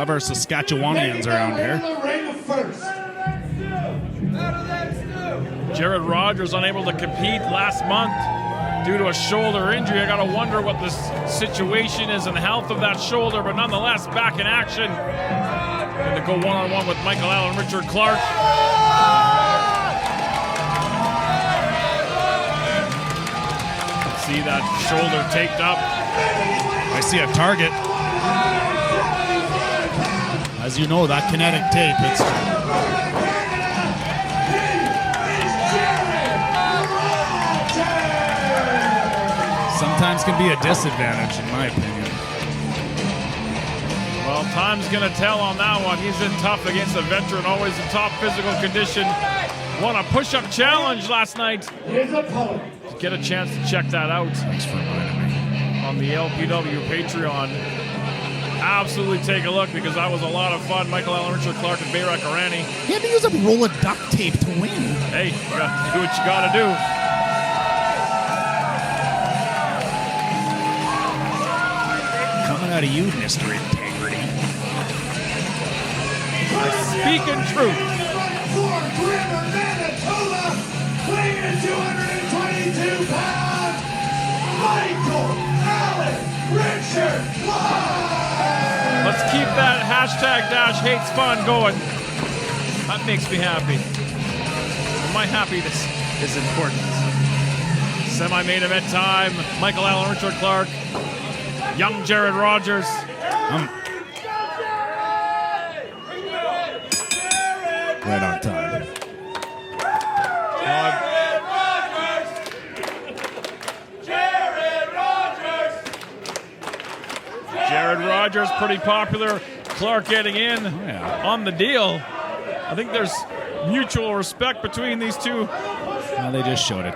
love our Saskatchewanians around here. Jared Rogers unable to compete last month due to a shoulder injury. I got to wonder what the situation is and health of that shoulder, but nonetheless, back in action. Going to go one-on-one with Michael Allen Richard Clark. See that shoulder taped up. I see a target. As you know, that kinetic tape, it's sometimes can be a disadvantage, in my opinion. Well, time's going to tell on that one. He's in tough against a veteran, always in top physical condition. Won a push-up challenge last night. Get a chance to check that out. Thanks for reminding me. On the LPW Patreon. Absolutely take a look because that was a lot of fun. Michael Allen Richard Clark and Bayrak Arani. He had to use a roll of duct tape to win. Hey, you got to do what you got to do. Coming out of you, Mr. Integrity. Speaking truth. Weighing 222 pounds, Michael Allen Richard Clark. Let's keep that hashtag Dash Hates Fun going. That makes me happy. My happiness is important. Semi-main event time. Michael Allen Richard Clark. Young Jared Rogers. Right on time. Jared Rogers, pretty popular. Clark getting in on the deal. I think there's mutual respect between these two. Well, they just showed it.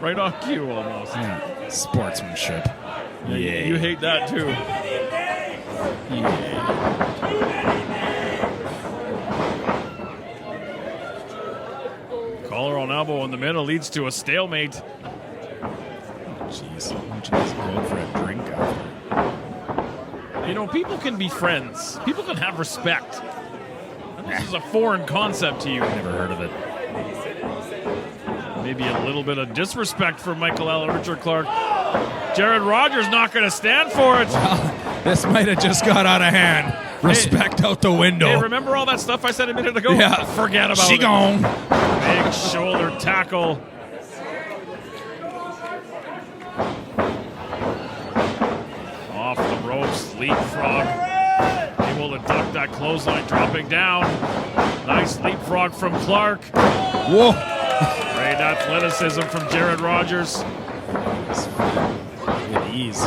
Right on cue, almost. Yeah. Sportsmanship. Yeah. You hate that, too. Yeah. Collar on elbow in the middle leads to a stalemate. Jeez. Why don't you just go out for a drink after? You know, people can be friends. People can have respect. This is a foreign concept to you. Never heard of it. Maybe a little bit of disrespect for Michael Allen Richard Clark. Jared Rogers not going to stand for it. Well, this might have just got out of hand. Respect out the window. Hey, remember all that stuff I said a minute ago? Yeah. Forget about it. She gone. Big shoulder tackle. Off the ropes, leapfrog. Able to duck that clothesline, dropping down. Nice leapfrog from Clark. Whoa. Great athleticism from Jared Rogers. With ease.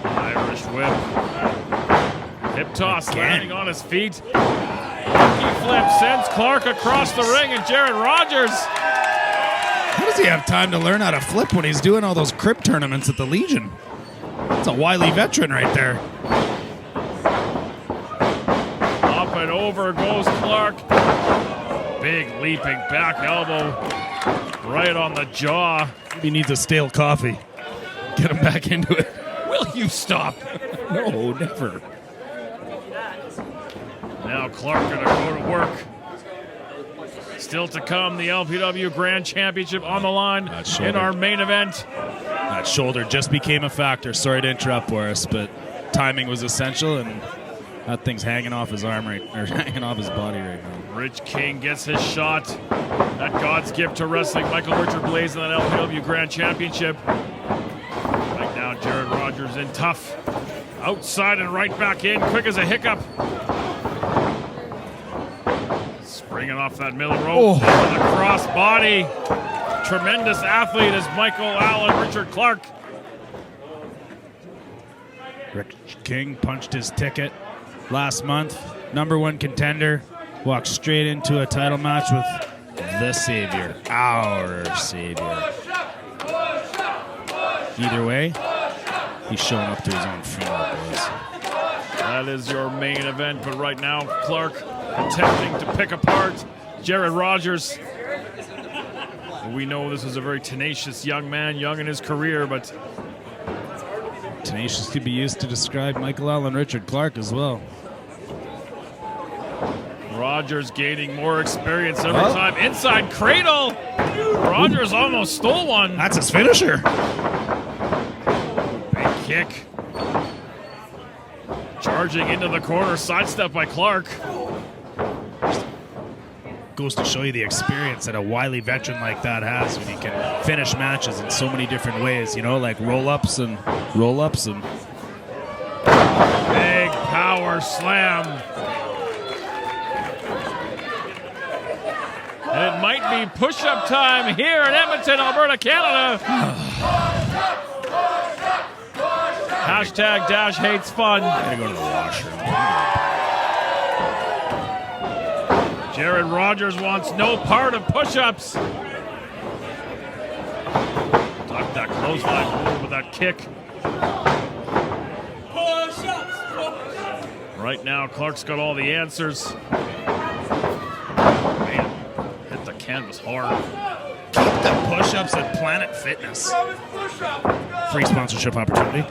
Irish whip. Hip toss, landing on his feet. Monkey flip sends Clark across the ring, and Jared Rogers. How does he have time to learn how to flip when he's doing all those crib tournaments at the Legion? That's a wily veteran right there. Up and over goes Clark. Big leaping back elbow right on the jaw. He needs a stale coffee. Get him back into it. Will you stop? No, never. Now Clark gonna go to work. Still to come, the LPW Grand Championship on the line in our main event. That shoulder just became a factor. Sorry to interrupt, Boris, but timing was essential, and that thing's hanging off his arm hanging off his body right now. Rich King gets his shot. That God's gift to wrestling. Michael Richard Blaze in that LPW Grand Championship. Right now, Jared Rogers in tough. Outside and right back in, quick as a hiccup. Springing off that middle rope. Into the cross body. Tremendous athlete is Michael Allen Richard Clark. Rich King punched his ticket last month. #1 contender. Walked straight into a title match with the Savior. Our Savior. Either way, he's showing up to his own funeral, boys. That is your main event, but right now, Clark attempting to pick apart Jared Rogers. We know this is a very tenacious young man, young in his career, but Tenacious could be used to describe Michael Allen Richard Clark as well. Rogers gaining more experience every time. Inside cradle. Rogers almost stole one. That's his finisher. Big kick. Charging into the corner. Sidestep by Clark. Goes to show you the experience that a wily veteran like that has when he can finish matches in so many different ways, you know, like roll-ups and big power slam. And it might be push-up time here in Edmonton, Alberta, Canada. Hashtag Dash hates fun. I gotta go to the washroom. Jared Rogers wants no part of push-ups. Tuck that clothesline with that kick. Right now, Clark's got all the answers. Man, hit the canvas hard. Keep the push-ups at Planet Fitness. Free sponsorship opportunity.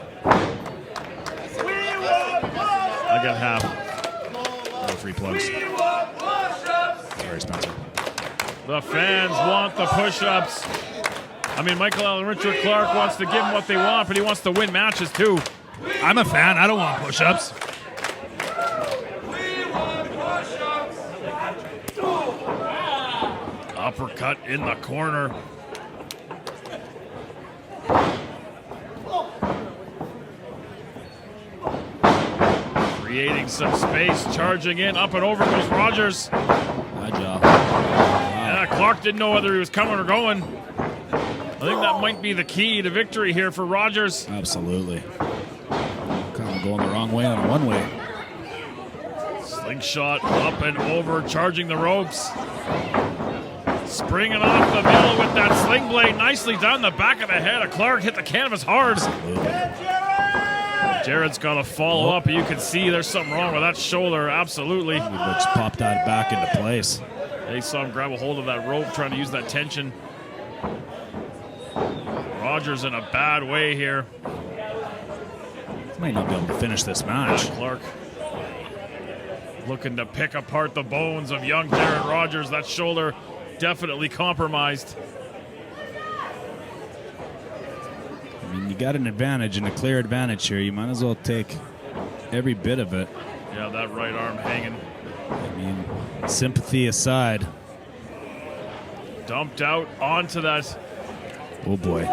I got half. No free plugs. Sorry, Spencer. The fans want the push-ups. I mean, Michael Allen Richard Clark wants to give them what they want, but he wants to win matches too. I'm a fan. I don't want push-ups. Uppercut in the corner. Creating some space, charging in, up and over goes Rogers. Good job. Yeah, Clark didn't know whether he was coming or going. I think that might be the key to victory here for Rogers. Absolutely. Kind of going the wrong way on a one-way. Slingshot up and over, charging the ropes. Springing off the middle with that sling blade. Nicely down the back of the head of Clark. Hit the canvas hard. Jared's got to follow up. You can see there's something wrong with that shoulder. Absolutely. Just popped that back into place. They saw him grab a hold of that rope, trying to use that tension. Rogers in a bad way here. Might not be able to finish this match. Clark looking to pick apart the bones of young Jared Rogers. That shoulder definitely compromised. I mean, you got an advantage and a clear advantage here. You might as well take every bit of it. Yeah, that right arm hanging. I mean, sympathy aside. Dumped out onto that. Oh boy.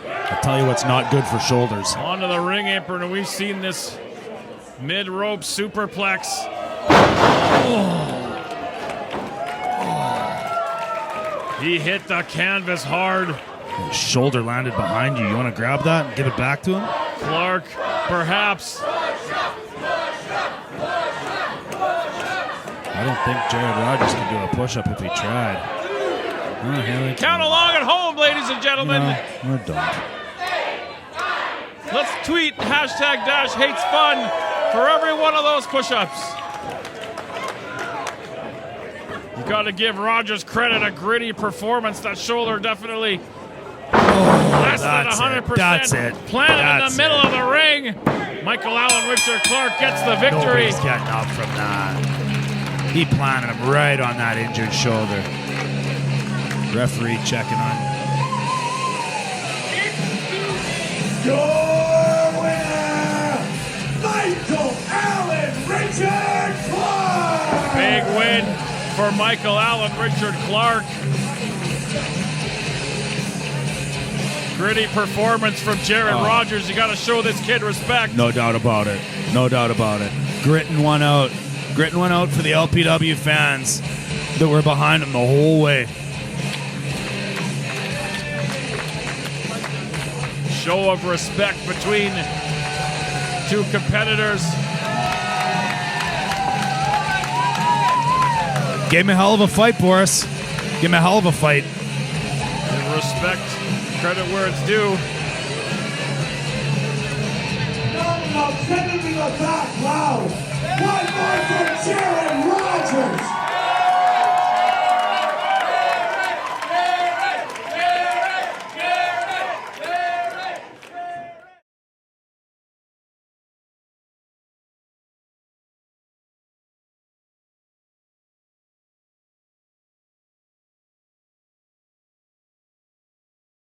I'll tell you what's not good for shoulders. Onto the ring apron, and we've seen this mid-rope superplex. He hit the canvas hard. His shoulder landed behind you. You want to grab that and give it back to him? Clark, perhaps. I don't think Jared Rogers can do a push-up if he tried. Oh, count along at home, ladies and gentlemen. No, don't. Let's tweet hashtag Dash hates fun for every one of those push-ups. You got to give Rogers credit, a gritty performance. That shoulder definitely less than 100%. That's it. Planted in the middle of the ring. Michael Allen Richard Clark gets the victory. Nobody's getting up from that. He planted him right on that injured shoulder. Referee checking on. Your winner, Michael Allen Richard Clark! Big win for Michael Allen Richard Clark. Gritty performance from Jared Rogers. You got to show this kid respect. No doubt about it. No doubt about it. Gritting one out. Gritting one out for the LPW fans that were behind him the whole way. Show of respect between two competitors. Gave him a hell of a fight, Boris. Give him a hell of a fight. And respect, credit where it's due. No, send him to the back. Wow. One more for